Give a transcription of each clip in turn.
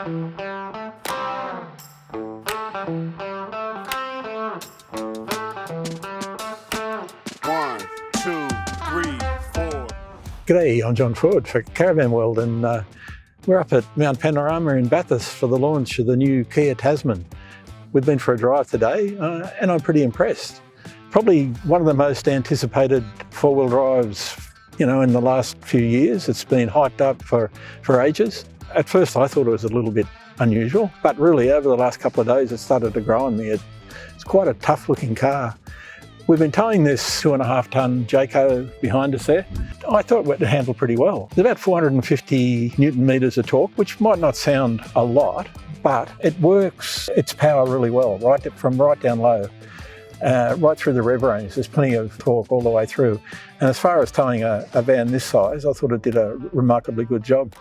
G'day, I'm John Ford for Caravan World, and we're up at Mount Panorama in Bathurst for the launch of the new Kia Tasman. We've been for a drive today and I'm pretty impressed. Probably one of the most anticipated four-wheel drives, in the last few years. It's been hyped up for ages. At first I thought it was a little bit unusual, but really over the last couple of days it started to grow on me. It's quite a tough looking car. We've been towing this 2.5 tonne Jayco behind us there. I thought it would handle pretty well. There's about 450 Newton meters of torque, which might not sound a lot, but it works its power really well, from right down low, right through the rev range. There's plenty of torque all the way through. And as far as towing a van this size, I thought it did a remarkably good job.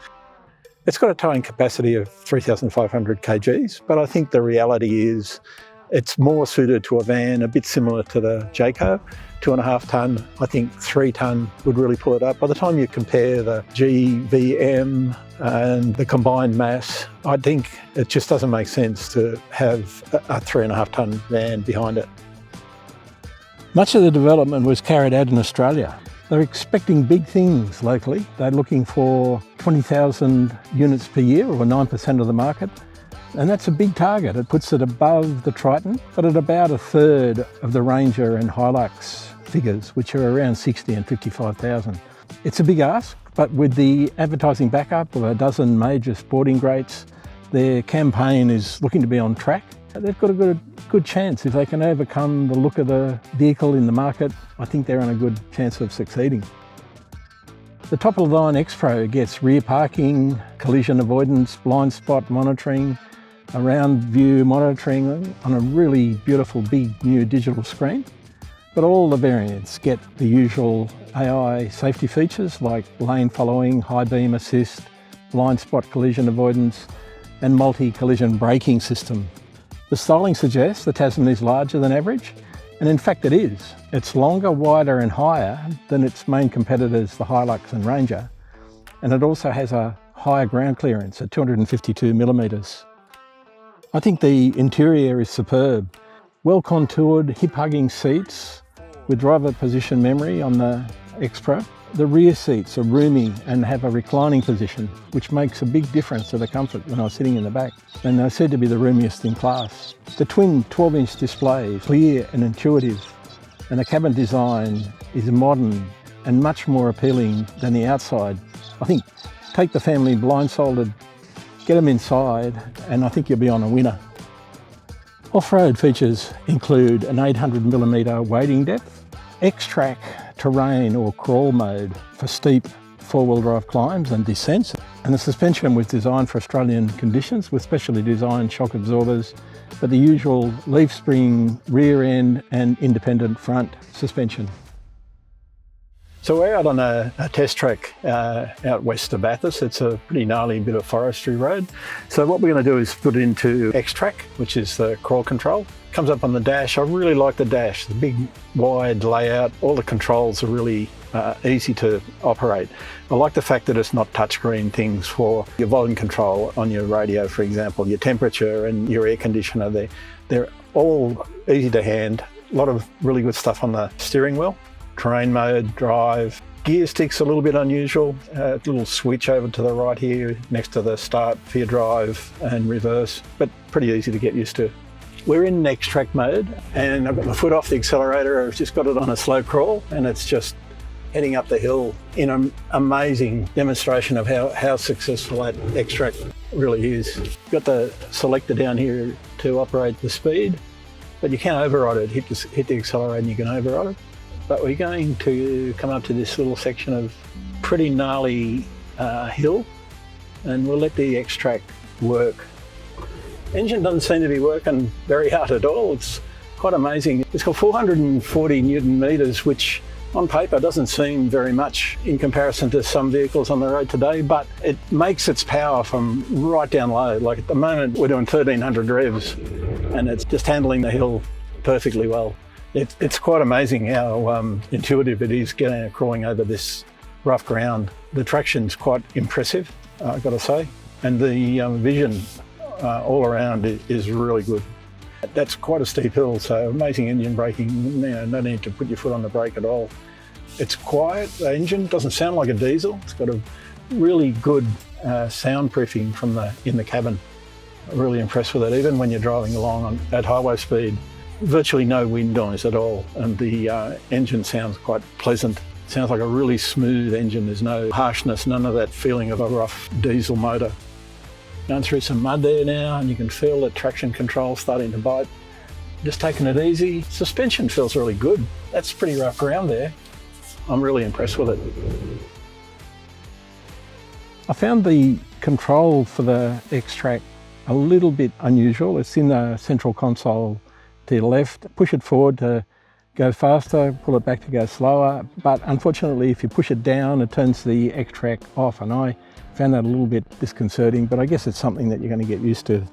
It's got a towing capacity of 3,500 kgs, but I think the reality is it's more suited to a van, a bit similar to the Jayco, 2.5 tonne. I think 3 tonne would really pull it up. By the time you compare the GVM and the combined mass, I think it just doesn't make sense to have a 3.5 tonne van behind it. Much of the development was carried out in Australia. They're expecting big things locally. They're looking for 20,000 units per year, or 9% of the market. And that's a big target. It puts it above the Triton, but at about a third of the Ranger and Hilux figures, which are around 60 and 55,000. It's a big ask, but with the advertising backup of a dozen major sporting greats, their campaign is looking to be on track. They've got a good chance. If they can overcome the look of the vehicle in the market, I think they're on a good chance of succeeding. The top-of-the-line X-Pro gets rear parking, collision avoidance, blind spot monitoring, around view monitoring on a really beautiful big new digital screen. But all the variants get the usual AI safety features like lane following, high beam assist, blind spot collision avoidance and multi-collision braking system. The styling suggests the Tasman is larger than average, and in fact it is. It's longer, wider and higher than its main competitors, the Hilux and Ranger, and it also has a higher ground clearance at 252 millimetres. I think the interior is superb. Well-contoured, hip-hugging seats with driver position memory on the X-Pro. The rear seats are roomy and have a reclining position, which makes a big difference to the comfort when I was sitting in the back. And they're said to be the roomiest in class. The twin 12-inch display is clear and intuitive, and the cabin design is modern and much more appealing than the outside. I think take the family blindfolded, get them inside, and I think you'll be on a winner. Off-road features include an 800mm wading depth, X-Track terrain or crawl mode for steep four-wheel drive climbs and descents, and the suspension was designed for Australian conditions with specially designed shock absorbers, but the usual leaf spring rear end and independent front suspension. So we're out on a test track out west of Bathurst. It's a pretty gnarly bit of forestry road. So what we're going to do is put it into X-Track, which is the crawl control. Comes up on the dash. I really like the dash, the big wide layout. All the controls are really easy to operate. I like the fact that it's not touchscreen things for your volume control on your radio, for example, your temperature and your air conditioner. They're all easy to hand. A lot of really good stuff on the steering wheel. Terrain mode, drive. Gear stick's a little bit unusual. A little switch over to the right here next to the start for your drive and reverse, but pretty easy to get used to. We're in X-Track mode and I've got my foot off the accelerator. I've just got it on a slow crawl and it's just heading up the hill in an amazing demonstration of how successful that X-Track really is. You've got the selector down here to operate the speed, but you can override it. Hit the accelerator and you can override it. But we're going to come up to this little section of pretty gnarly hill and we'll let the X-Track work. Engine doesn't seem to be working very hard at all. It's quite amazing. It's got 440 Newton meters, which on paper doesn't seem very much in comparison to some vehicles on the road today, but it makes its power from right down low. Like at the moment we're doing 1300 revs and it's just handling the hill perfectly well. It's quite amazing how intuitive it is crawling over this rough ground. The traction's quite impressive, I've got to say. and the vision all around is really good. That's quite a steep hill, so amazing engine braking, no need to put your foot on the brake at all. It's quiet, the engine doesn't sound like a diesel. It's got a really good soundproofing in the cabin. I'm really impressed with it, even when you're driving along at highway speed. Virtually no wind noise at all, and the engine sounds quite pleasant. It sounds like a really smooth engine. There's no harshness, none of that feeling of a rough diesel motor. Going through some mud there now, and you can feel the traction control starting to bite. Just taking it easy. Suspension feels really good. That's pretty rough ground there. I'm really impressed with it. I found the control for the X-Track a little bit unusual. It's in the central console to your left. Push it forward to go faster, pull it back to go slower. But unfortunately, if you push it down, it turns the X-Track off. And I found that a little bit disconcerting, but I guess it's something that you're going to get used to.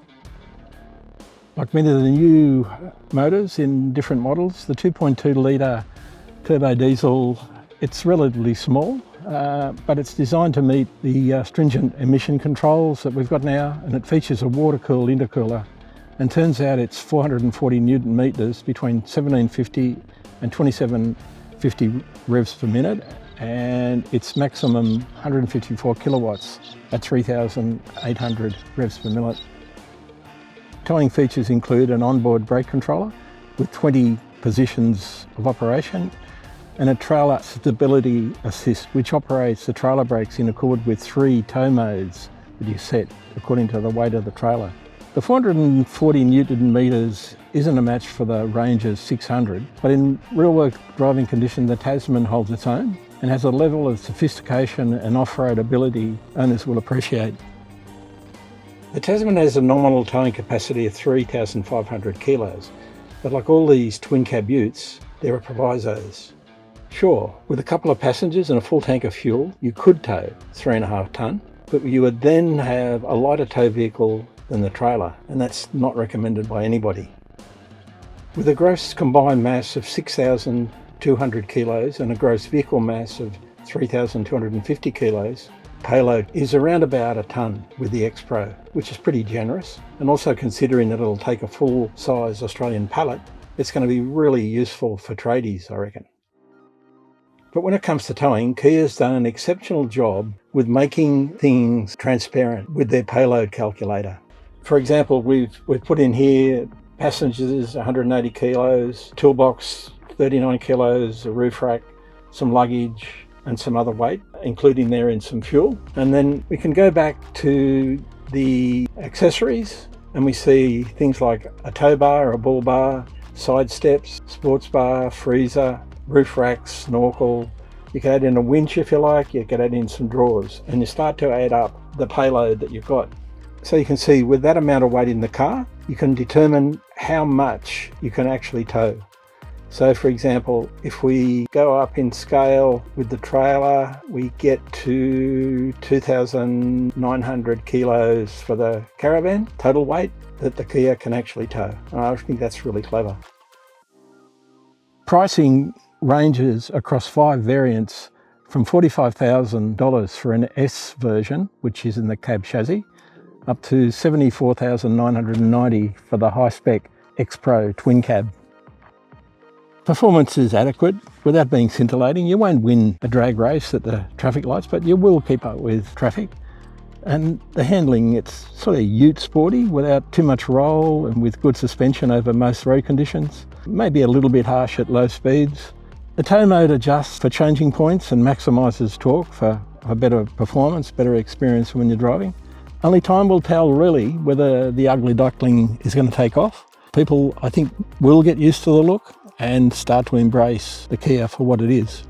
Like many of the new motors in different models, the 2.2 litre turbo diesel, it's relatively small, but it's designed to meet the stringent emission controls that we've got now, and it features a water-cooled intercooler. And turns out it's 440 Newton meters between 1750 and 2750 revs per minute, and it's maximum 154 kilowatts at 3,800 revs per minute. Towing features include an onboard brake controller with 20 positions of operation, and a trailer stability assist, which operates the trailer brakes in accord with 3 tow modes that you set according to the weight of the trailer. The 440 Newton meters isn't a match for the Ranger's 600, but in real-world driving condition, the Tasman holds its own and has a level of sophistication and off-road ability owners will appreciate. The Tasman has a nominal towing capacity of 3,500 kilos, but like all these twin-cab utes, there are provisos. Sure, with a couple of passengers and a full tank of fuel, you could tow 3.5 tonne, but you would then have a lighter tow vehicle than the trailer, and that's not recommended by anybody. With a gross combined mass of 6,200 kilos and a gross vehicle mass of 3,250 kilos, payload is around about a tonne with the X-Pro, which is pretty generous, and also considering that it'll take a full-size Australian pallet, it's going to be really useful for tradies, I reckon. But when it comes to towing, Kia's done an exceptional job with making things transparent with their payload calculator. For example, we've put in here passengers 180 kilos, toolbox 39 kilos, a roof rack, some luggage and some other weight, including there in some fuel. And then we can go back to the accessories and we see things like a tow bar, a bull bar, side steps, sports bar, freezer, roof rack, snorkel. You can add in a winch if you like, you can add in some drawers, and you start to add up the payload that you've got. So you can see with that amount of weight in the car, you can determine how much you can actually tow. So for example, if we go up in scale with the trailer, we get to 2,900 kilos for the Caravan, total weight that the Kia can actually tow. And I think that's really clever. Pricing ranges across 5 variants from $45,000 for an S version, which is in the cab chassis, up to $74,990 for the high-spec X-Pro twin cab. Performance is adequate without being scintillating. You won't win a drag race at the traffic lights, but you will keep up with traffic. And the handling, it's sort of ute sporty without too much roll and with good suspension over most road conditions. Maybe a little bit harsh at low speeds. The tow mode adjusts for changing points and maximises torque for a better performance, better experience when you're driving. Only time will tell really whether the ugly duckling is going to take off. People, I think, will get used to the look and start to embrace the Kia for what it is.